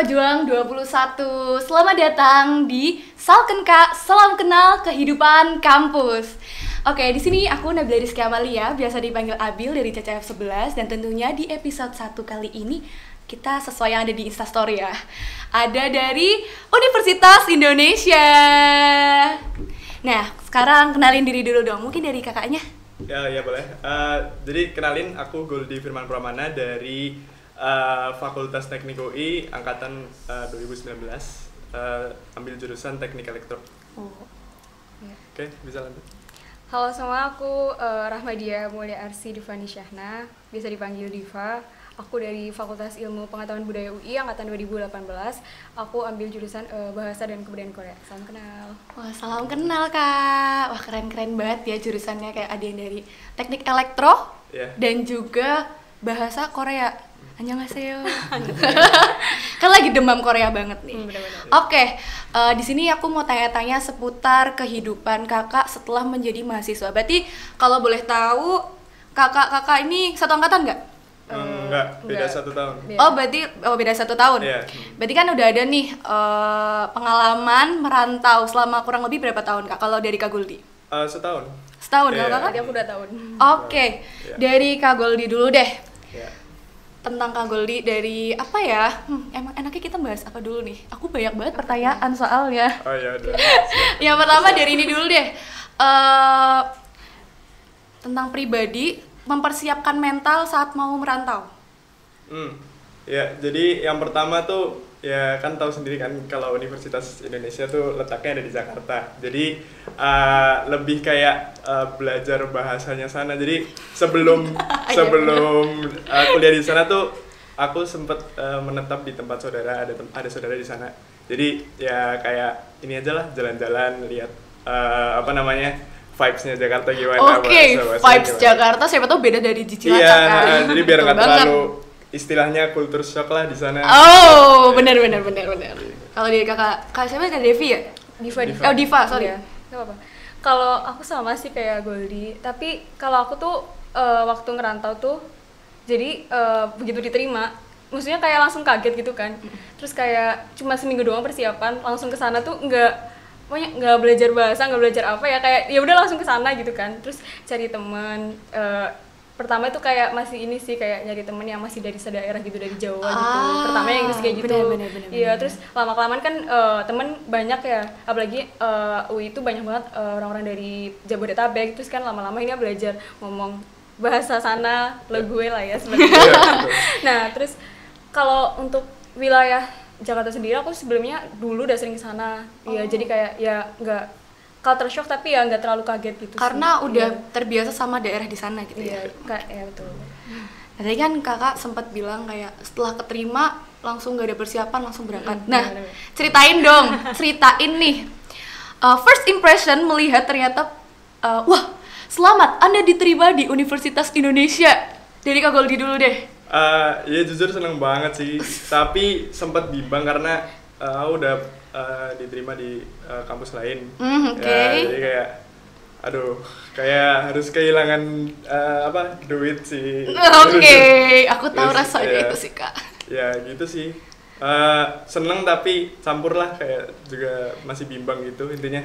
Pejuang 21. Selamat datang di Salkenka, Salam Kenal Kehidupan Kampus. Oke, di sini aku Nabila Rizky Amalia, biasa dipanggil Abil dari CCF 11, dan tentunya di episode 1 kali ini kita sesuai yang ada di Instastory ya. Ada dari Universitas Indonesia. Nah, sekarang kenalin diri dulu dong, mungkin dari kakaknya. Ya boleh. Jadi kenalin, aku Goldi Firman Pramana dari Fakultas Teknik UI angkatan 2019, ambil jurusan Teknik Elektro. Ya. Oke, bisa lanjut. Halo semua, aku Rahmadia Mulia Arsi Divani Syahna, biasa dipanggil Diva. Aku dari Fakultas Ilmu Pengetahuan Budaya UI angkatan 2018. Aku ambil jurusan Bahasa dan Kebudayaan Korea. Salam kenal. Wah, salam kenal Kak. Wah, keren-keren banget ya jurusannya, kayak ada yang dari Teknik Elektro dan juga Bahasa Korea. Annyeonghaseyo. Kan lagi demam Korea banget nih. Bener-bener. Oke, di sini aku mau tanya-tanya seputar kehidupan kakak setelah menjadi mahasiswa. Berarti kalau boleh tahu, kakak ini satu angkatan nggak? Enggak, beda 1 tahun. Oh, berarti beda 1 tahun. Iya. Berarti kan udah ada nih pengalaman merantau selama kurang lebih berapa tahun Kak? Kalau dari Kak Goldi? Setahun. Setahun Iya. kalau kakak? Tadi aku udah tahun. Oke, Iya. dari Kak Goldi dulu deh. Ya. Tentang Kak Goldi dari apa ya? Emang enaknya kita bahas apa dulu nih? Aku banyak banget pertanyaan soalnya. Oh ya udah. Yang pertama dari ini dulu deh. Tentang pribadi mempersiapkan mental saat mau merantau. Ya, jadi yang pertama tuh ya kan tahu sendiri kan kalau Universitas Indonesia tuh letaknya ada di Jakarta. Jadi lebih kayak belajar bahasanya sana. Jadi sebelum kuliah di sana tuh aku sempat menetap di tempat saudara, ada saudara di sana. Jadi ya kayak ini aja lah, jalan-jalan lihat vibes-nya Jakarta gimana. Oke, vibes gimana. Jakarta siapa tahu beda dari di Cilacap Iya, kan. jadi biar Betul nggak banget. terlalu istilahnya culture shock lah di sana. Oh, benar. Kalau dari kakak siapa? Kak Devi ya? Diva. Oh, Diva, sorry. Iya, nggak apa-apa. Kalau aku sama sih kayak Goldi, tapi kalau aku tuh waktu ngerantau tuh, jadi begitu diterima, maksudnya kayak langsung kaget gitu kan. Terus kayak cuma seminggu doang persiapan, langsung ke sana tuh nggak belajar bahasa, nggak belajar apa ya, kayak ya udah langsung ke sana gitu kan. Terus cari teman. Pertama itu kayak masih ini sih, kayak nyari temen yang masih dari sedaerah gitu, dari Jawa gitu. Pertama yang Inggris kayak gitu. Bener. Iya, terus lama-kelamaan kan temen banyak ya, apalagi UI itu banyak banget orang-orang dari Jabodetabek. Terus kan lama-lama ini belajar ngomong bahasa sana, gue lah ya sebenarnya. Nah, terus kalau untuk wilayah Jakarta sendiri, aku sebelumnya dulu udah sering ke sana. Iya, jadi kayak ya nggak culture shock, tapi ya nggak terlalu kaget gitu. Karena sih. udah Iya. terbiasa sama daerah di sana gitu ya. Iya, kayak ya betul. Tadi kan kakak sempat bilang kayak setelah keterima langsung gak ada persiapan, langsung berangkat. Mm, Nah, bener. ceritain nih. First impression melihat ternyata, wah, selamat, Anda diterima di Universitas Indonesia. Dari Kak Goldi dulu deh. Ya jujur seneng banget sih, tapi sempat bimbang karena aku udah diterima di kampus lain. Oke. Ya, jadi kayak aduh, kayak harus kehilangan duit sih. Oke, aku tahu Terus, rasanya ya, itu sih Kak. Ya gitu sih. Seneng tapi campur lah, kayak juga masih bimbang gitu intinya.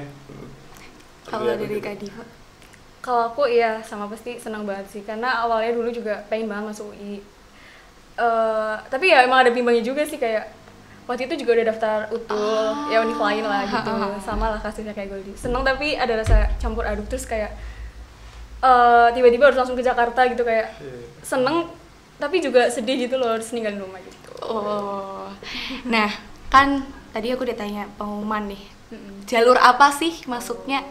Kalau Ya, dari begitu. Kak Diva. Kalau aku iya sama, pasti senang banget sih, karena awalnya dulu juga pengen banget masuk UI. Tapi ya emang ada bimbangnya juga sih, kayak waktu itu juga udah daftar UTUL, ya univ lain lah gitu. Sama lah kasusnya kayak Goldi. Seneng tapi ada rasa campur aduk, terus kayak tiba-tiba harus langsung ke Jakarta gitu, kayak seneng tapi juga sedih gitu loh, harus ninggalin rumah gitu. Oh, nah kan tadi aku udah tanya pengumuman nih. Jalur apa sih masuknya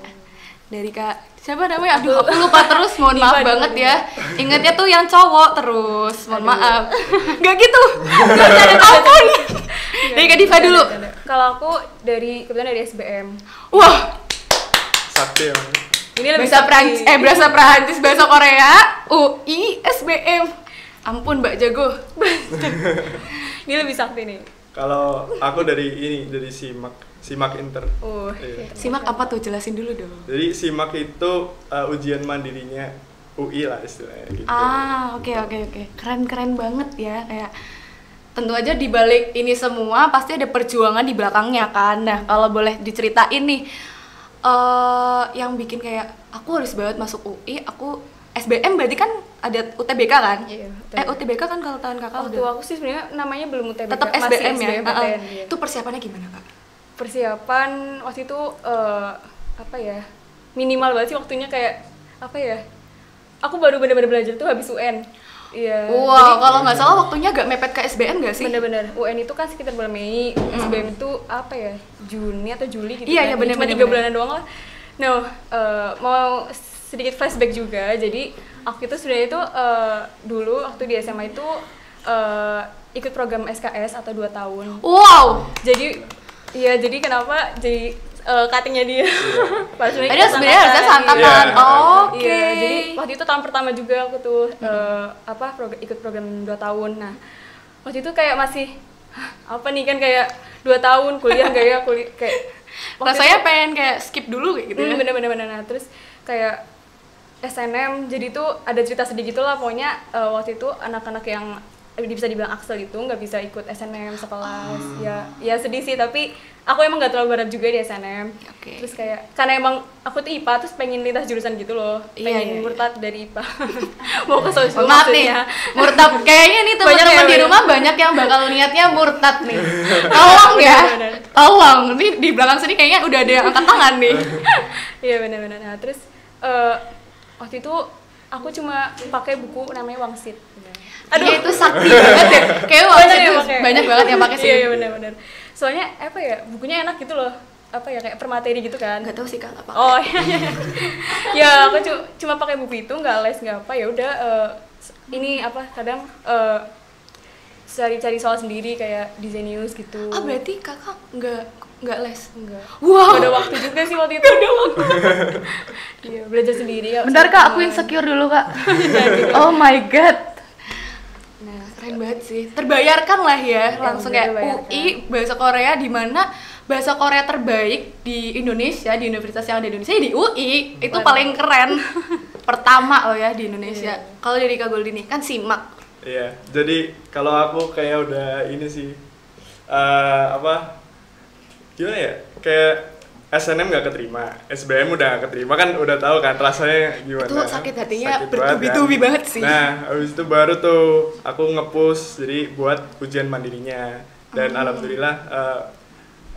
dari Kak? Siapa namanya? Aduh, aku lupa terus. Mohon maaf Diva, banget Diva. ya. Ingatnya tuh yang cowok terus. Mohon Aduh. maaf. Gak gitu. Ampun. Dari Kak Diva dulu. Kalau aku kebetulan dari SBM. Wah, Sakti ya. Ini lebih bahasa sakti. bahasa Perancis, bahasa Korea, UI, SBM. Ampun, Mbak Jago. Ini lebih sakti nih. Kalau aku dari SIMAK Inter. Iya. Simak apa tuh? Jelasin dulu dong. Jadi SIMAK itu ujian mandirinya UI lah istilahnya gitu. Oke. Keren banget ya, kayak tentu aja di balik ini semua pasti ada perjuangan di belakangnya kan. Nah, kalau boleh diceritain nih, yang bikin kayak aku harus banget masuk UI, aku SBM berarti kan ada UTBK kan? Iya, UTBK kan kalau tahun kakak Waktu udah. aku sih sebenarnya namanya belum UTBK, Tetap masih SBM ya. SBMPTN, iya. Itu persiapannya gimana kak? Persiapan waktu itu apa ya, minimal banget sih waktunya, kayak apa ya, aku baru bener-bener belajar tuh habis UN. Iya. Wow, kalau nggak salah waktunya agak mepet ke SBM nggak sih? Bener-bener UN itu kan sekitar bulan Mei, SBM itu apa ya, Juni atau Juli gitu. Iya, kan. iya, bener, Cuma bener, 3 bener. bulanan doang lah. Nah, mau sedikit flashback juga. Jadi aku itu sebenarnya itu dulu waktu di SMA itu ikut program SKS atau 2 tahun. Wow. Jadi iya, jadi kenapa jadi cuttingnya dia? Pas Ada sebenarnya harusnya sangkatan. Iya. Oke. Iya, jadi waktu itu tahun pertama juga aku tuh ikut program 2 tahun. Nah, waktu itu kayak masih "Hah, apa nih kan, kayak 2 tahun kuliah nggak ya, kayak waktu Rasanya pengen kayak skip dulu kayak gitu ya. bener-bener. Nah, terus kayak SNM, jadi tuh ada cerita sedih gitu lah pokoknya. Waktu itu anak-anak yang bisa dibilang Axel itu nggak bisa ikut SNM sekelas. Ya sedih sih, tapi aku emang nggak terlalu berharap juga di SNM. Oke. Terus kayak karena emang aku tuh IPA, terus pengen lintas jurusan gitu loh, Iya, pengen iya. murtad dari IPA. Mau ke sosial Maaf nih, maksudnya. murtad. Kayaknya nih Banyak teman-teman ya, di banyak. rumah banyak yang bakal niatnya murtad nih. Tolong ya, Bener-bener. tolong. Nih di belakang sini kayaknya udah ada yang angkat tangan nih. Iya benar-benar. Nah, terus waktu itu aku cuma pakai buku namanya Wangsit. Aduh, itu sakti banget ya. Kayak waktu Banyak itu yang pakai. banyak banget yang pakai sih. Iya benar-benar. Soalnya apa ya, bukunya enak gitu loh. Apa ya, kayak per materi gitu kan. Nggak tahu sih kak apa. Oh iya. Ya aku cuma pakai buku itu, nggak les nggak apa, ya udah ini apa, kadang cari-cari soal sendiri kayak desain news gitu. Ah berarti kakak nggak les? Enggak. Wow. Nggak ada waktu juga sih waktu itu. Ada waktu. Iya, belajar sendiri ya. Bentar kak, aku insecure dulu kak. Oh my god. Nah, Keren banget sih. Terbayarkan lah ya, langsung kayak terbayarkan. UI bahasa Korea, di mana bahasa Korea terbaik di Indonesia, di universitas yang ada di Indonesia, di UI. Itu Waduh. paling keren. Pertama loh ya di Indonesia. Iya. Kalau dari Kak Goldi nih, kan SIMAK. Iya, jadi kalau aku kayak udah ini sih, apa, gimana ya, kayak SNM nggak keterima, SBM udah nggak keterima, kan udah tahu kan rasanya gimana. Itu sakit hatinya Sakit banget, bertubi-tubi kan. banget sih. Nah, habis itu baru tuh aku nge-push jadi buat ujian mandirinya, dan alhamdulillah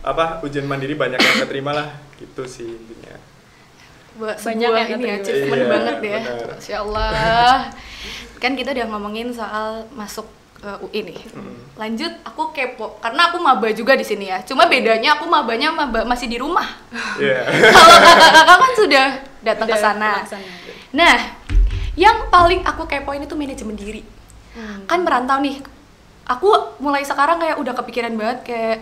apa, ujian mandiri banyak yang keterima lah, gitu sih intinya. Banyak Banyak yang ini ya, keterima. achievement Iya, banget ya. benar. Masya Allah. Kan kita udah ngomongin soal masuk UI nih. Lanjut, aku kepo karena aku maba juga di sini ya. Cuma bedanya aku mabanya masih di rumah. Iya. Kalau kakak-kakak kan sudah datang ke udah sana. pernah kesana. Nah, yang paling aku kepoin itu manajemen diri. Kan merantau nih. Aku mulai sekarang kayak udah kepikiran banget kayak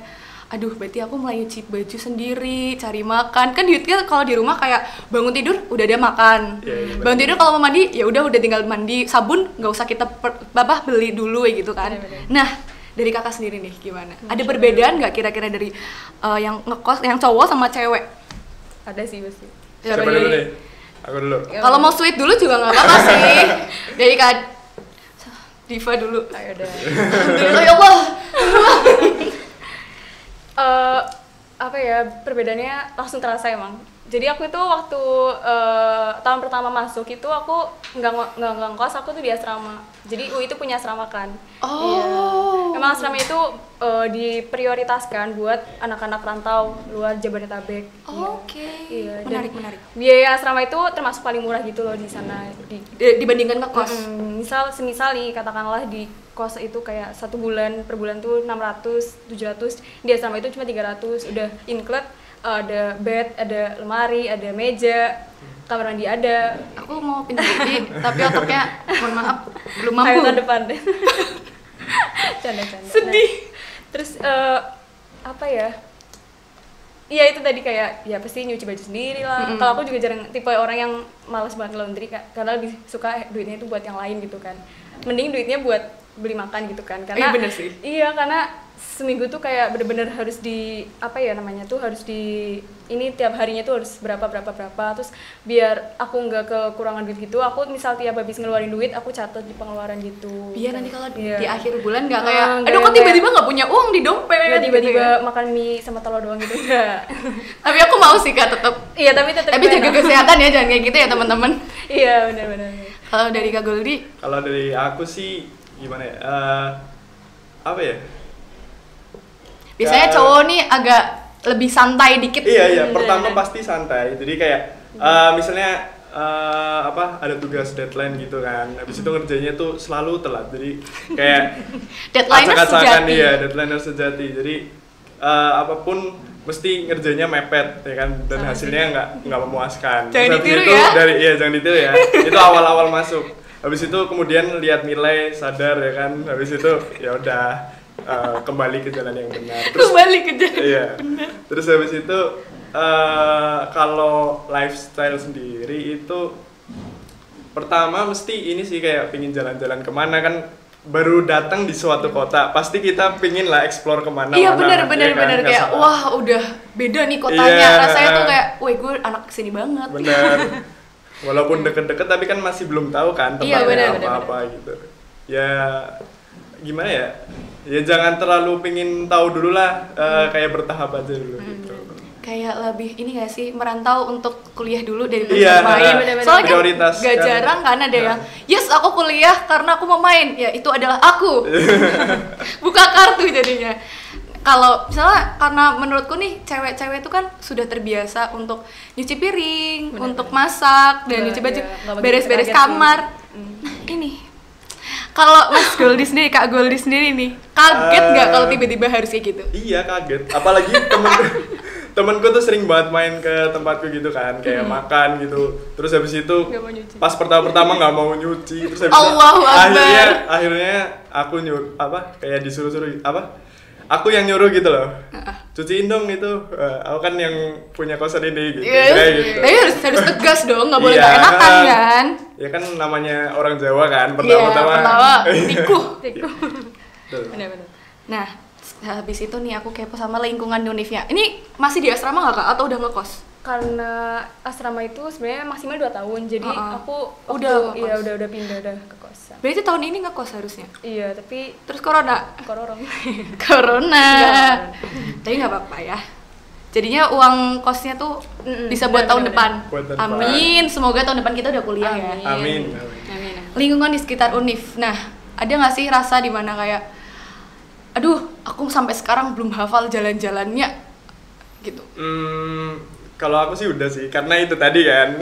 aduh, berarti aku mulai nyuci baju sendiri, cari makan. Kan kalau di rumah kayak bangun tidur udah ada makan. Iya, iya, Bangun betul. tidur kalau mau mandi ya udah tinggal mandi, sabun nggak usah kita beli dulu ya gitu kan. Bener-bener. Nah, dari kakak sendiri nih gimana? Ada perbedaan nggak kira-kira dari yang ngekos, yang cowok sama cewek? Ada sih pasti. Siapa Dari- dulu nih? Aku dulu. Ya, Kalau mau sweet dulu juga nggak apa-apa sih. Dari Kak Diva dulu. ayo deh. Alhamdulillah ya Allah. Apa ya, perbedaannya langsung terasa emang. Jadi aku itu waktu tahun pertama masuk itu aku nggak ngekos, aku tuh di asrama. Jadi UI itu punya asrama kan. Oh. Iya. Emang asrama itu diprioritaskan buat anak-anak rantau luar Jabodetabek. Oke. Iya. dan Menarik. Biaya asrama itu termasuk paling murah gitu loh di sana. Dibandingkan ngekos. Semisal nih katakanlah di kos itu kayak 1 bulan, per bulan tuh 600, 700, di asrama itu cuma 300, udah include ada bed, ada lemari, ada meja, kamar mandi ada. Aku mau pindah UI, tapi otaknya mohon maaf belum mampu. Ayo tahun depan deh. Canda-canda. Sedih. Terus apa ya? Iya itu tadi kayak ya pasti nyuci baju sendiri lah. Kalau aku juga jarang tipe orang yang malas banget laundry karena lebih suka duitnya itu buat yang lain gitu kan. Mending duitnya buat beli makan gitu kan. Karena Iya, bener sih. Iya, karena seminggu tuh kayak bener-bener harus di apa ya namanya tuh harus di ini tiap harinya tuh harus berapa terus biar aku nggak kekurangan duit gitu, aku misal tiap habis ngeluarin duit aku catat di pengeluaran gitu biar nanti kalau Iya. di akhir bulan nggak kayak nggak aduh kok yang tiba-tiba nggak punya uang di dompet nggak gitu tiba-tiba ya. makan mie sama telur doang gitu enggak. Tapi aku mau sih Kak tetap. Iya tapi tetap Tapi jaga kesehatan ya, jangan kayak gitu ya teman-teman. iya benar-benar. Kalau dari Kak Goldi, Kalau dari aku sih gimana ya? Apa ya? biasanya cowok nih agak lebih santai dikit. Iya, pertama pasti santai. Jadi kayak misalnya ada tugas deadline gitu kan. Habis itu ngerjainnya tuh selalu telat. Jadi kayak Deadliner acak-acakan sejati. iya, deadliner sejati. Jadi apapun mesti ngerjainnya mepet ya kan, dan hasilnya nggak memuaskan. Jangan Terus habis ditiru itu ya. jangan ditiru ya. Itu awal-awal masuk. Habis itu kemudian lihat nilai, sadar ya kan. Habis itu ya udah kembali ke jalan yang benar. Kembali ke jalan. Iya. Terus habis itu kalau lifestyle sendiri itu pertama mesti ini sih kayak pingin jalan-jalan kemana kan, baru datang di suatu kota pasti kita pingin lah explore kemana. Iya mana, benar ya kan? Nggak kayak salah. wah udah beda nih kotanya. Iya. Rasanya tuh kayak, wah gue anak kesini banget. Benar. Walaupun deket-deket tapi kan masih belum tahu kan Iya, tempatnya benar, apa-apa gitu. Ya gimana ya? Ya jangan terlalu pingin tahu dulu lah, kayak bertahap aja dulu gitu. Kayak lebih ini gak sih, merantau untuk kuliah dulu daripada Iya, main. bener-bener. Soalnya kan Prioritas gak kan. jarang kan ada yang yes aku kuliah karena aku mau main. Ya itu adalah aku. Buka kartu jadinya. Kalau misalnya karena menurutku nih cewek-cewek itu kan sudah terbiasa untuk nyuci piring, untuk masak dan nyuci baju, beres-beres kamar. Nah, ini kalau Mas Goldi sendiri, Kak Goldi sendiri nih, kaget nggak kalau tiba-tiba harus kayak gitu? Iya kaget, apalagi temenku tuh sering banget main ke tempatku gitu kan, kayak makan gitu. Terus habis itu Nggak mau nyuci. pas pertama nggak mau nyuci, terus habis Allahu Akbar. akhirnya aku kayak disuruh-suruh aku yang nyuruh gitu loh. Cuciin dong itu. Aku kan yang punya kosan ini gitu. Yes. Kayak gitu. Tapi harus tegas dong, nggak boleh Iya, nggak enakan kan? Ya kan namanya orang Jawa kan, Iya, pertama-tama. pertama tikuh. Tuh. Benar-benar. Nah, habis itu nih aku kepo sama lingkungan di Univnya. Ini masih di asrama nggak Kak? Atau udah ngekos? Karena asrama itu sebenarnya maksimal 2 tahun, jadi aku Udah ngekos. iya udah pindah ke kosan. Berarti tahun ini ngekos harusnya? Iya, tapi Terus corona? kororong. Corona. Enggak. Tapi nggak apa-apa ya. Jadinya uang kosnya tuh bisa buat tahun depan. Buat tahun depan. Amin. Semoga tahun depan kita udah kuliah ya. Amin. Amin. Lingkungan di sekitar Univ. Nah, ada nggak sih rasa dimana kayak, aduh, aku sampai sekarang belum hafal jalan-jalannya, gitu. Kalau aku sih udah sih, karena itu tadi kan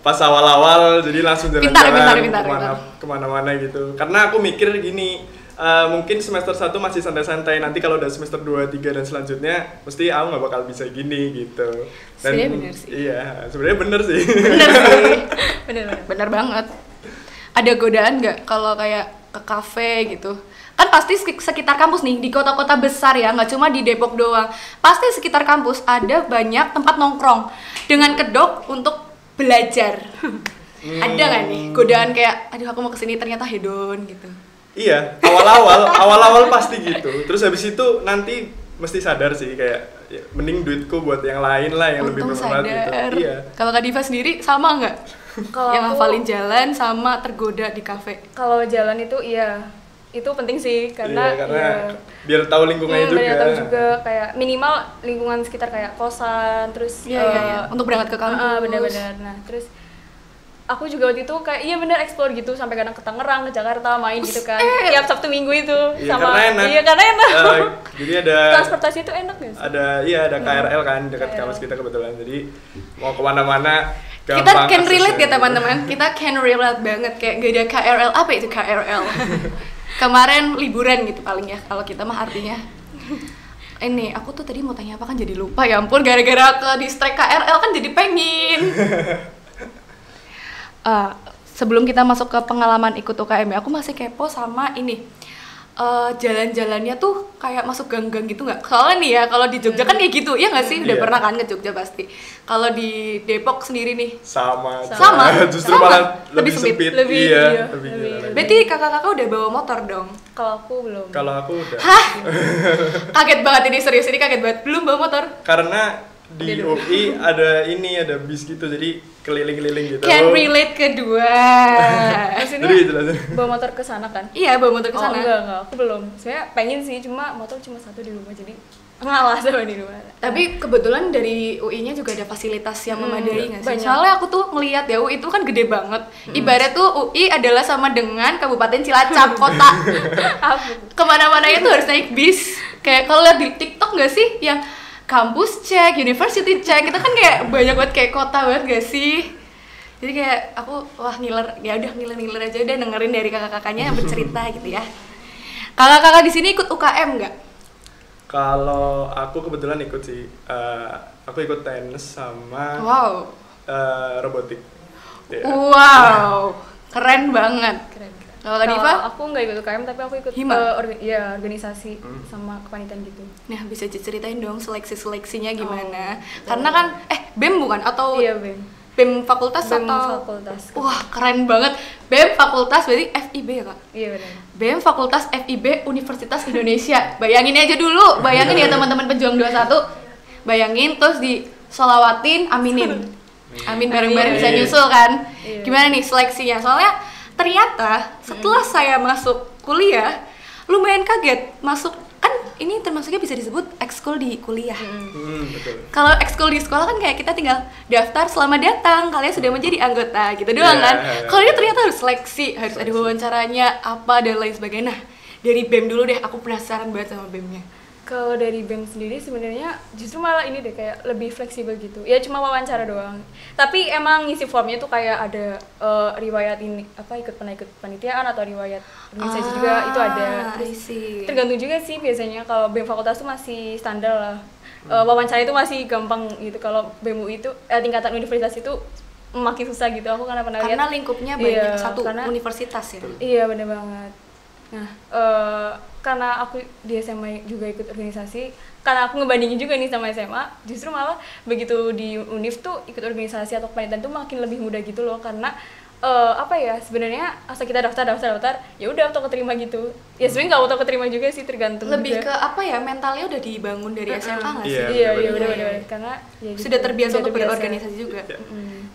pas awal-awal jadi langsung Pintar. jalan-jalan kemana-mana gitu. Karena aku mikir gini, mungkin semester 1 masih santai-santai, nanti kalau udah semester 2, 3 dan selanjutnya mesti aku nggak bakal bisa gini gitu. Dan Sebenarnya bener sih. Iya, sebenarnya bener sih. Bener sih. Benar. Bener banget. Ada godaan nggak kalau kayak ke kafe gitu? Kan pasti sekitar kampus nih, di kota-kota besar ya, nggak cuma di Depok doang. Pasti sekitar kampus ada banyak tempat nongkrong dengan kedok untuk belajar. Ada nggak nih godaan kayak, aduh aku mau kesini ternyata hedon gitu? Iya, awal-awal pasti gitu. Terus habis itu nanti mesti sadar sih kayak ya, mending duitku buat yang lain lah yang lebih Untung bermanfaat gitu. sadar. Iya. Kalau Kak Diva sendiri sama nggak? Kalau Yang aku- hafalin jalan sama tergoda di kafe. Kalau jalan itu iya, itu penting sih karena, Iya, karena biar tahu lingkungannya juga. biar tahu juga kayak minimal lingkungan sekitar kayak kosan, terus Iya. Untuk berangkat ke kampus. benar-benar. Nah, terus aku juga waktu itu kayak iya benar explore gitu sampai kadang ke Tangerang, ke Jakarta main gitu kan. Tiap Sabtu Minggu itu Iya, sama karena enak. Iya, karena enak. Jadi ada Transportasi itu enak guys. ada KRL kan dekat KRL. kampus kita kebetulan. Jadi mau kemana-mana Kita gampang can relate ya aksesnya. teman-teman. Kita can relate banget kayak gak ada KRL. Apa itu KRL? Kemarin liburan gitu paling ya kalau kita mah artinya. Ini aku tuh tadi mau tanya apa kan jadi lupa, ya ampun, gara-gara ke distract KRL kan jadi pengen. Sebelum kita masuk ke pengalaman ikut UKM ya, aku masih kepo sama ini. Jalan-jalannya tuh kayak masuk gang-gang gitu nggak? Soalnya nih ya, kalau di Jogja kan kayak gitu, ya nggak sih? Udah Iya. pernah kan ke Jogja pasti. Kalau di Depok sendiri nih, sama. Sama. Justru Sama. malah Lebih lebih sempit. sempit. Lebih iya, iya, lebih lebih gila. Berarti kakak-kakak udah bawa motor dong? Kalau aku belum. Kalau aku udah. Hah? Kaget banget ini, serius ini kaget banget. Belum bawa motor? Karena di UI ada bis gitu, jadi keliling-keliling gitu. Can relate kedua. Maksudnya Jadi jelasin. bawa motor ke sana kan? Iya, bawa motor ke sana. Enggak, aku belum. Sebenarnya pengen sih, cuma motor cuma satu di rumah, jadi ngalah sama di rumah. Tapi kebetulan dari UI-nya juga ada fasilitas yang memadai nggak sih? banyak. Soalnya aku tuh ngelihat ya UI itu kan gede banget. Ibarat tuh UI adalah sama dengan Kabupaten Cilacap kota. Kemana-mana itu harus naik bis. Kayak kalau lihat di TikTok nggak sih yang kampus cek, university cek, kita kan kayak banyak banget kayak kota banget gak sih? Jadi kayak aku wah ngiler, ya udah ngiler aja udah dengerin dari kakak-kakaknya yang bercerita gitu ya. Kakak-kakak di sini ikut UKM nggak? Kalau aku kebetulan ikut sih, aku ikut tenis sama Wow. robotik. Ya. Wow, keren banget. Keren. Kalau Kak Diva? Aku nggak ikut UKM, tapi aku ikut Hima? organisasi sama kepanitiaan gitu. Nah, bisa ceritain dong seleksinya gimana? Karena kan BEM bukan atau Iya, BEM. BEM fakultas BEM atau fakultas. Wah, keren banget. BEM fakultas berarti FIB ya, Kak? Iya benar. BEM Fakultas FIB Universitas Indonesia. Bayangin aja dulu, bayangin ya teman-teman pejuang 21. Bayangin terus di solawatin, aminin. Amin bareng-bareng bisa nyusul kan. Iya. Gimana nih seleksinya? Soalnya ternyata setelah saya masuk kuliah lumayan kaget. Masuk kan ini termasuknya bisa disebut ekskul di kuliah. Betul. Kalau ekskul di sekolah kan kayak kita tinggal daftar selamat datang, kalian sudah menjadi anggota gitu doang kan. Kalau ini ternyata harus seleksi, harus ada wawancaranya apa dan lain sebagainya. Nah, dari BEM dulu deh, aku penasaran banget sama BEM-nya. Kalau dari BEM sendiri sebenarnya justru malah ini deh kayak lebih fleksibel gitu. Ya cuma wawancara doang. Tapi emang ngisi formnya tuh kayak ada riwayat ini ikut panitiaan atau riwayat organisasi juga itu ada. Terus tergantung juga sih biasanya kalau BEM fakultas tuh masih standar lah. Wawancara itu masih gampang gitu. Kalau BEM UI itu tingkatan universitas itu makin susah gitu. Aku pernah lihat. Karena lingkupnya banyak satu universitas ya. Iya benar banget. Nah, karena aku di SMA juga ikut organisasi, karena aku ngebandingin juga nih sama SMA, justru malah begitu di Univ tuh ikut organisasi atau kepanitiaan tuh makin lebih mudah gitu loh, karena sebenarnya asal kita daftar ya udah auto keterima gitu. Ya sebenarnya nggak auto keterima juga sih, tergantung lebih juga. ke mentalnya udah dibangun dari SMA nggak sih? Iya benar karena ya gitu, sudah terbiasa untuk berorganisasi juga.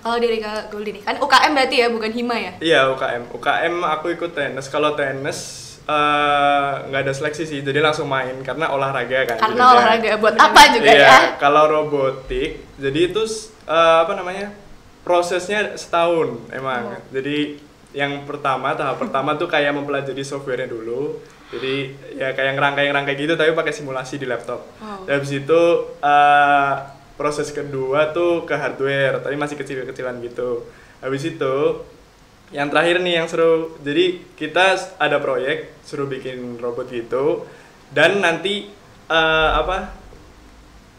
Kalau dari Kak Goldie nih kan UKM berarti ya, bukan Hima ya? Iya, UKM aku ikut tenis. Kalau tenis nggak ada seleksi sih, jadi langsung main karena olahraga kan. Karena olahraga buat apa juga iya, ya? Kalau robotik, jadi itu prosesnya setahun emang. Jadi yang tahap pertama tuh kayak mempelajari softwarenya dulu. Jadi ya kayak ngerangkai gitu, tapi pakai simulasi di laptop. Dan habis itu proses kedua tuh ke hardware, tapi masih kecil-kecilan gitu. Habis itu yang terakhir nih yang seru, jadi kita ada proyek suruh bikin robot gitu, dan nanti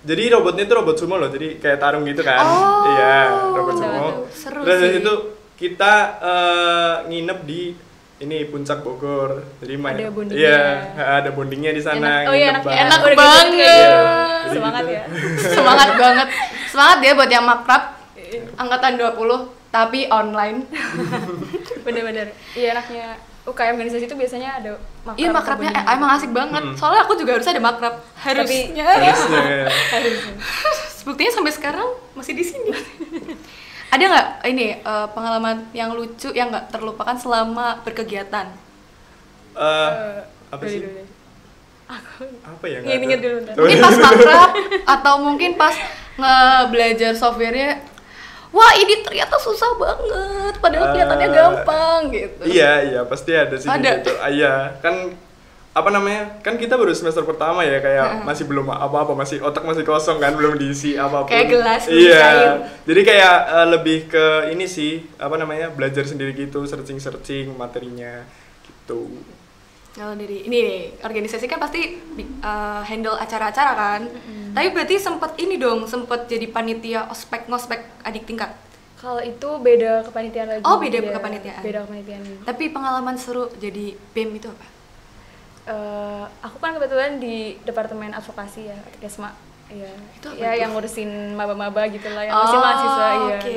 jadi robotnya itu robot sumo loh, jadi kayak tarung gitu kan. Iya, robot sumo. Seru terus dari sih. situ kita nginep di ini Puncak Bogor, jadi main. Ada bondingnya. Iya, ada bondingnya di sana. Enak Enak Udah banget. gitu. Jadi Semangat gitu. ya. Semangat banget. Semangat ya buat yang makrab angkatan 20 tapi online. Bener-bener. Iya enaknya UKM organisasi itu biasanya ada makrab. Iya, makrabnya emang asik banget. Soalnya aku juga harus ada makrab. Harusnya. Harusnya. Buktinya sampai sekarang masih di sini. Ada nggak ini pengalaman yang lucu yang nggak terlupakan selama berkegiatan? Apa sih? Apa ya? nggak Ingat ada. dulu ntar. Mungkin pas makrab atau mungkin pas ngebelajar softwarenya. Wah, ini ternyata susah banget, padahal kelihatannya gampang gitu. Iya, pasti ada sih Ada. gitu. Iya, kan kan kita baru semester pertama ya, kayak masih belum apa-apa, otak masih kosong kan, belum diisi apa-apa. Kayak gelas belum Iya. cair. Jadi kayak lebih ke ini sih, belajar sendiri gitu, searching materinya gitu. Kalau dari ini nih, organisasi kan pasti handle acara-acara kan. Tapi berarti sempet jadi panitia ngospek adik tingkat. Kalau itu beda kepanitiaan lagi. Oh, beda Iya, kepanitiaan. Beda kepanitiaan. Tapi pengalaman seru jadi BEM itu apa? Aku kan kebetulan di departemen advokasi ya, Kesma. Iya. Itu apa Ya itu? yang ngurusin maba-maba gitu lah, yang ngurusin mahasiswa iya. Oke.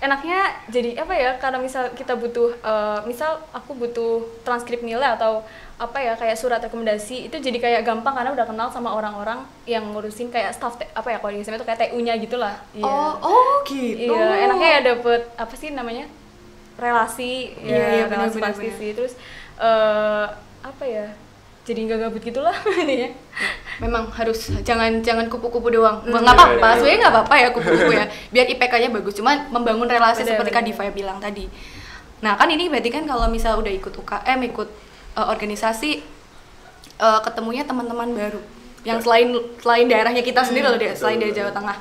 Enaknya jadi apa ya, karena misal kita butuh misal aku butuh transkrip nilai atau apa ya kayak surat rekomendasi, itu jadi kayak gampang karena udah kenal sama orang-orang yang ngurusin kayak staff apa ya kalau di SMA itu kayak TU-nya gitulah. Oh gitu. Iya, enaknya ya dapet apa sih namanya, relasi. Iya, relasi benar. pasti sih. Terus apa ya, jadi nggak gabut gitulah intinya. Memang harus jangan kupu-kupu doang. Nggak apa-apa, sebenarnya nggak apa-apa ya kupu-kupu ya. Biar IPK-nya bagus, cuman membangun relasi seperti Kak Diva bilang tadi. Nah kan ini berarti kan kalau misal udah ikut UKM, ikut organisasi, ketemunya teman-teman baru yang selain daerahnya kita sendiri loh, selain dari Jawa Tengah.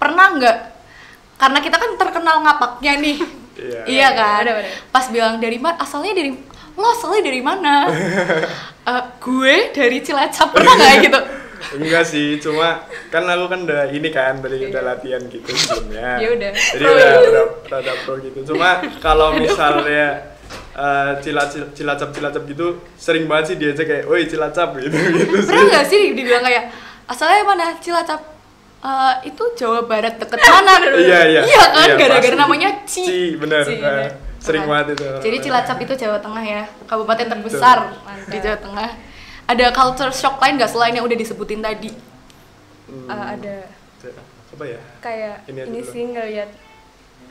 Pernah nggak? Karena kita kan terkenal ngapaknya nih. Iya kan? Bener. Pas bilang dari mana? Asalnya dari mana? Gue dari Cilacap. Pernah nggak gitu? Enggak sih, cuma kan aku kan udah ini kan udah latihan gitu sebelumnya. Ya udah. Jadi udah rada pro gitu. Cuma kalau misalnya Cilacap gitu sering banget sih diajak kayak, "Woi Cilacap" gitu sih. Pernah nggak sih dibilang kayak asalnya mana? Cilacap. Itu Jawa Barat deket mana? Iya kan, gara-gara pasti. namanya Bener. Ci, Sering banget itu. Jadi Cilacap itu Jawa Tengah ya, kabupaten terbesar di Jawa Tengah. Ada culture shock lain nggak selain yang udah disebutin tadi? Ada Apa ya? kayak Ini ini dulu. sih ngelihat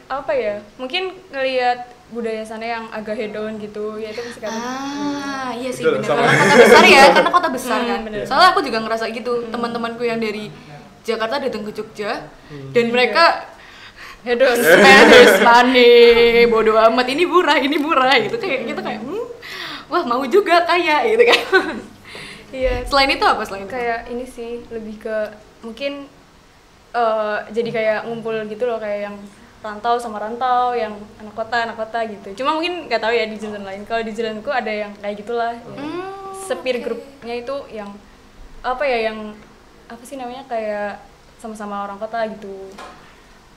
apa ya, mungkin ngelihat budaya sana yang agak hedon gitu ya, itu mesti kan. Iya sih Betul, benar. sama. Karena kota besar ya, karena kota besar kan. bener. Soalnya aku juga ngerasa gitu, teman-temanku yang dari Jakarta datang ke Jogja dan mereka Hedon. Spanish money, bodo amat, ini murah gitu kayak kita kayak wah mau juga kayak gitu kan. Iya. Selain itu apa selain itu? Kayak ini sih lebih ke mungkin jadi kayak ngumpul gitu loh, kayak yang rantau sama rantau, yang anak kota gitu. Cuma mungkin nggak tahu ya di jurusan lain. Kalau di jurusanku ada yang kayak gitulah. Ya. Sepir grupnya itu yang apa ya, yang apa sih namanya, kayak sama-sama orang kota gitu.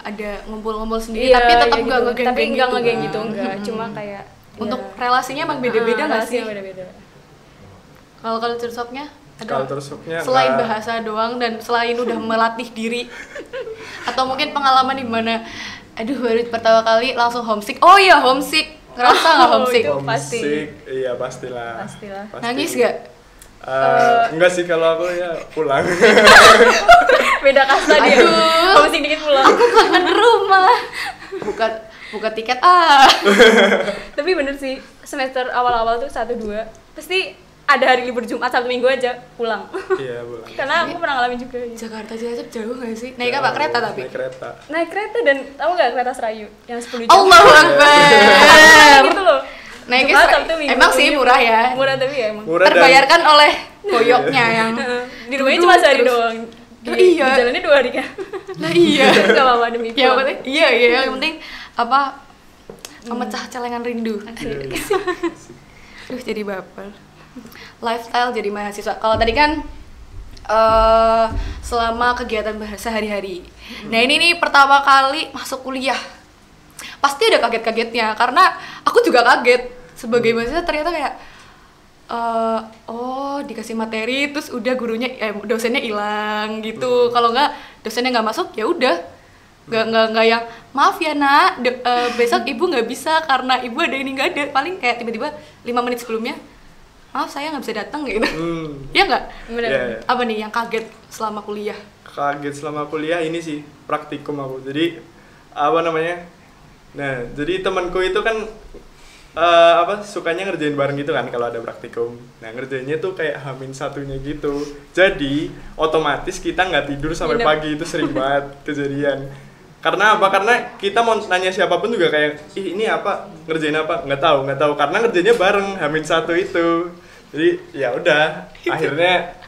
Ada ngumpul-ngumpul sendiri Iya, tapi tetap kayak nggak gitu. ngegeng-geng Tapi nggak gitu. ngegeng gitu, enggak. Cuma kayak Untuk ya. relasinya emang beda-beda nggak sih? Relasinya beda-beda. Kalau culture shocknya ada Culture shocknya selain nggak- bahasa doang dan selain udah melatih diri atau mungkin pengalaman di mana aduh baru pertama kali langsung homesick. Oh iya homesick, ngerasa nggak homesick? itu pasti. Iya pastilah. Pastilah. Pasti. Nangis gak? Enggak sih, kalau aku ya pulang. Beda kasta dia. Aduh. Homesick dikit pulang. Kangen rumah. Buka tiket Tapi bener sih, semester awal-awal tuh 1-2 pasti ada hari libur Jumat, Sabtu Minggu aja pulang. Iya pulang. Karena aku pernah ngalamin juga gitu. Jakarta Cilacap jauh gak sih? Naik apa? Kereta tapi? Naik kereta. Naik kereta, dan tahu nggak kereta Serayu yang 10 jam? Allahu Akbar. Gitu loh. Naiknya Jumat, Sabtu Minggu. emang sih murah ya. Murah tapi ya emang. Murah dan- Terbayarkan oleh koyoknya yang Di rumahnya cuma sehari terus. doang. Iya. Di jalannya 2 hari kan. Nah iya. Gak apa-apa demi Yang pulang. penting yang penting apa memecah celengan rindu. Asik. Duh jadi baper. Lifestyle jadi mahasiswa. Kalau tadi kan selama kegiatan sehari-hari. Nah ini nih pertama kali masuk kuliah. Pasti ada kaget-kagetnya karena aku juga kaget sebagai mahasiswa, ternyata kayak oh dikasih materi terus udah gurunya dosennya hilang gitu. Kalau nggak dosennya nggak masuk ya udah nggak yang maaf ya nak besok ibu nggak bisa karena ibu ada ini nggak ada, paling kayak tiba-tiba 5 menit sebelumnya maaf saya nggak bisa datang gitu. Ya nggak? Bener. Iya. Apa nih yang kaget selama kuliah? Kaget selama kuliah ini sih praktikum aku. Jadi apa namanya? Nah, jadi temanku itu kan sukanya ngerjain bareng gitu kan kalau ada praktikum. Nah, ngerjainnya tuh kayak Hamin satunya gitu. Jadi otomatis kita nggak tidur sampai Nginep. pagi, itu sering banget kejadian. Karena apa? Karena kita mau nanya siapapun juga kayak, ih ini apa, ngerjain apa, nggak tahu, karena ngerjainnya bareng Hamin satu itu. Jadi ya udah, akhirnya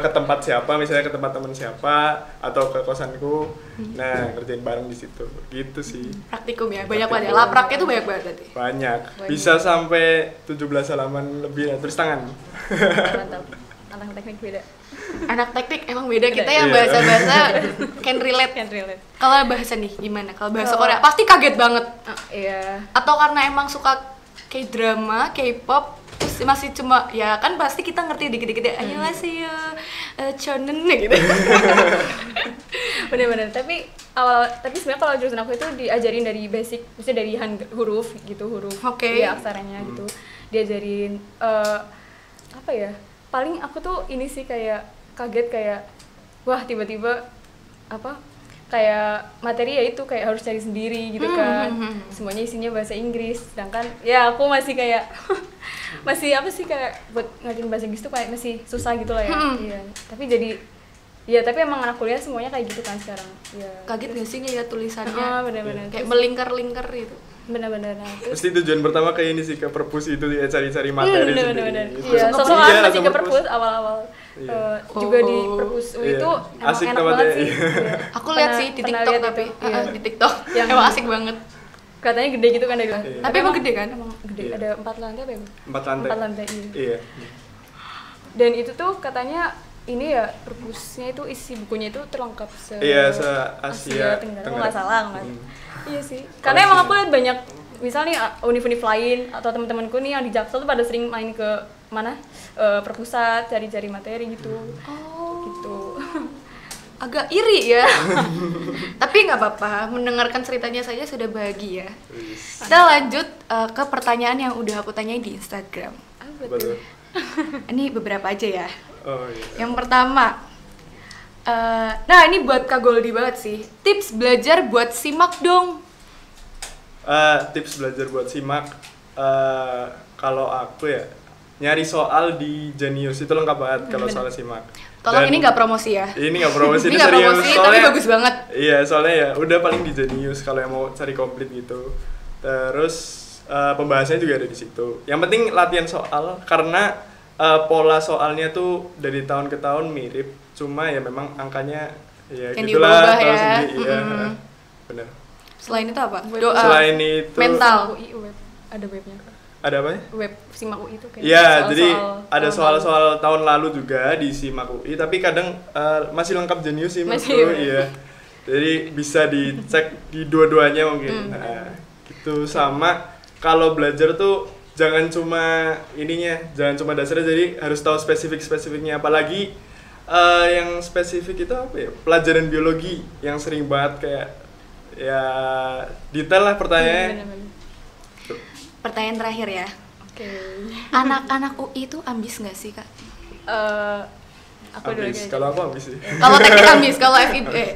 ke tempat siapa, misalnya ke tempat teman siapa atau ke kosanku, nah ngerjain bareng di situ, gitu sih. Praktikum ya, banyak banget ya. Praktikum. Lapraknya tuh banyak banget berarti. Banyak, bisa sampai 17 halaman lebih ya, tulis tangan. Mantap. Anak teknik beda. Anak teknik emang beda, kita Beda. yang Iya. bahasa-bahasa can relate. Can't relate. Kalau bahasa nih gimana? Kalau bahasa Kalau- Korea pasti kaget banget. Iya. Atau karena emang suka K-drama, K-pop, terus masih cuma ya kan pasti kita ngerti dikit-dikit ya. Annyeonghaseyo, chonen gitu. Bener-bener. Tapi tapi sebenarnya kalau jurusan aku itu diajarin dari basic, maksudnya dari huruf gitu, Oke. ya aksaranya gitu, diajarin apa ya, paling aku tuh ini sih kayak kaget kayak wah tiba-tiba apa kayak materi ya itu kayak harus cari sendiri gitu kan, semuanya isinya bahasa Inggris, sedangkan ya aku masih kayak masih apa sih kayak buat ngajarin bahasa Inggris tuh kayak masih susah gitu lah ya. Iya, tapi jadi ya tapi emang anak kuliah semuanya kayak gitu kan sekarang. Ya. Kaget gak sih ngeliat tulisannya? Bener-bener. Kayak melingkar-lingkar gitu. Bener-bener. Pasti tujuan pertama kayak ini sih ke perpus itu ya, cari-cari materi bener-bener. sendiri. Iya, Sama sosok iya, masih sama ke perpus awal-awal. Iya. Juga di perpus UI Iya. itu emang Asik enak banget banget ya. sih. Iya. Aku lihat sih di Pernah TikTok lihat tapi itu, iya. di TikTok Yang- emang asik banget. Katanya gede gitu kan dari Iya. Tapi emang gede kan? Emang gede, Iya. ada 4 lantai apa ya? 4 lantai. 4 lantai, iya. Iya. Dan itu tuh katanya ini ya perpusnya itu isi bukunya itu terlengkap Iya, se-Asia Tenggara. Tenggara. Nggak salah nggak? Iya sih. Kalau Karena emang sih- aku lihat banyak misalnya univ-univ lain atau teman-temanku nih yang di Jaksel tuh pada sering main ke mana perpusat cari-cari materi gitu. Oh, Gitu. agak iri ya. Tapi nggak apa-apa, mendengarkan ceritanya saja sudah bahagia. Kita lanjut ke pertanyaan yang udah aku tanyain di Instagram. Betul. Ini beberapa aja ya. Oh iya. Yang pertama, nah ini buat Kak Goldi banget sih. Tips belajar buat simak dong. Tips belajar buat simak, kalau aku ya nyari soal di Genius itu lengkap banget kalau soal simak. Tolong Dan ini nggak promosi ya. Ini nggak promosi, Ini ini nggak serius. promosi, tapi bagus banget. Iya, soalnya ya udah paling di Genius kalau yang mau cari komplit gitu. Terus pembahasannya juga ada di situ. Yang penting latihan soal karena pola soalnya tuh dari tahun ke tahun mirip, cuma ya memang angkanya ya Yang gitulah diubah tahu ya. sendiri, iya. Mm-mm. Benar. Selain itu apa? Web. Doa. Selain itu mental. UI web ada webnya. ada apa ya? Web Simak UI itu kayak Iya, soal-soal jadi ada tahun soal-soal tahun lalu juga di Simak UI, tapi kadang masih lengkap Genius sih menurutku, Masih, iya. Jadi bisa dicek di dua-duanya mungkin. Nah, gitu. Sama kalau belajar tuh jangan cuma ininya, jangan cuma dasarnya, jadi harus tahu spesifik-spesifiknya. Apalagi yang spesifik itu apa ya? Pelajaran biologi yang sering banget kayak ya detail lah pertanyaannya. Bener-bener. Pertanyaan terakhir ya. Oke. Anak-anak UI itu ambis nggak sih Kak? Aku dulu Ambis. aja. Kalau aku ambis sih. Kalau teknik ambis, kalau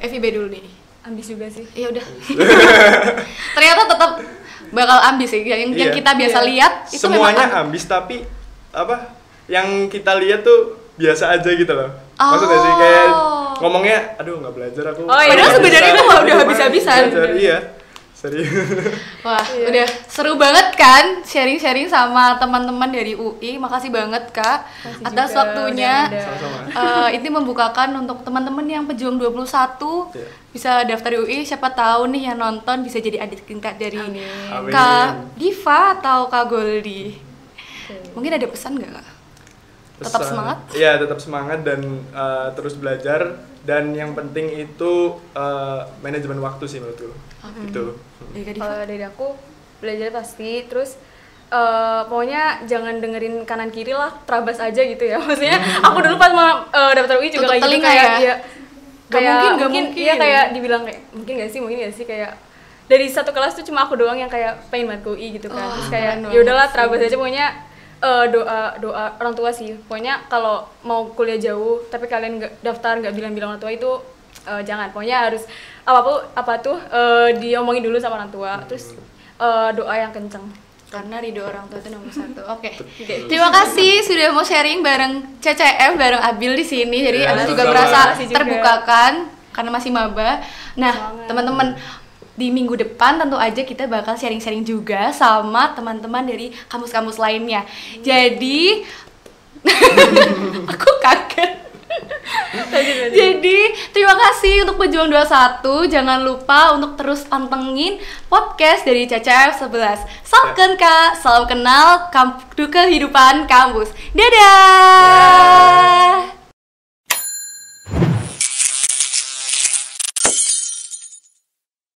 FIB dulu nih. Ambis juga sih. Ya udah. Ternyata tetap bakal ambis sih. Yang Iya. kita biasa Iya. lihat itu Semuanya memang ambis, tapi apa yang kita lihat tuh biasa aja gitu loh. Maksudnya sih kayak ngomongnya aduh nggak belajar aku. Oh, iya. Padahal Nggak sebenarnya bisa. itu udah Gimana? habis-habisan. Belajar, iya. Serius. Wah, Iya. udah seru banget kan sharing-sharing sama teman-teman dari UI. Makasih banget Kak Makasih atas juga waktunya. udah ada. Sama-sama. Ini membukakan untuk teman-teman yang pejuang 21 Iya. bisa daftar di UI. Siapa tahu nih yang nonton bisa jadi adik tingkat dari Amin. Kak Diva atau Kak Goldi. Oke. Mungkin ada pesan nggak Kak? Tetap semangat? Iya, tetap semangat dan terus belajar, dan yang penting itu manajemen waktu sih menurutku. Gitu. Dari Kak Diva? Kalau dari aku belajar pasti, terus pokoknya jangan dengerin kanan kiri lah, terabas aja gitu ya. Maksudnya aku dulu pas mau daftar UI juga Tutup kayak gitu telinga kayak ya? ya, Gak kayak mungkin, gak mungkin mungkin. iya kayak dibilang kayak mungkin gak sih kayak dari satu kelas tuh cuma aku doang yang kayak pengen banget ke UI gitu kan. Oh, Terus kayak keren ya udahlah banget terabas sih. aja, pokoknya doa orang tua sih. Pokoknya kalau mau kuliah jauh tapi kalian nggak daftar nggak bilang-bilang orang tua itu jangan. Pokoknya harus apa tuh diomongin dulu sama orang tua. Terus doa yang kenceng. Karena ridho orang tua itu nomor 1. Oke. Terima kasih sudah mau sharing bareng CCM, bareng Abil di sini. Jadi Ya, Abil juga sama-sama. merasa Makasih juga. terbukakan karena masih maba. Nah, Semangat. teman-teman di minggu depan tentu aja kita bakal sharing-sharing juga sama teman-teman dari kampus-kampus lainnya. Jadi aku kaget. Jadi terima kasih untuk Pejuang 21. Jangan lupa untuk terus pantengin podcast dari CCM 11. Salken Kak, salam kenal kehidupan kampus. Dadah.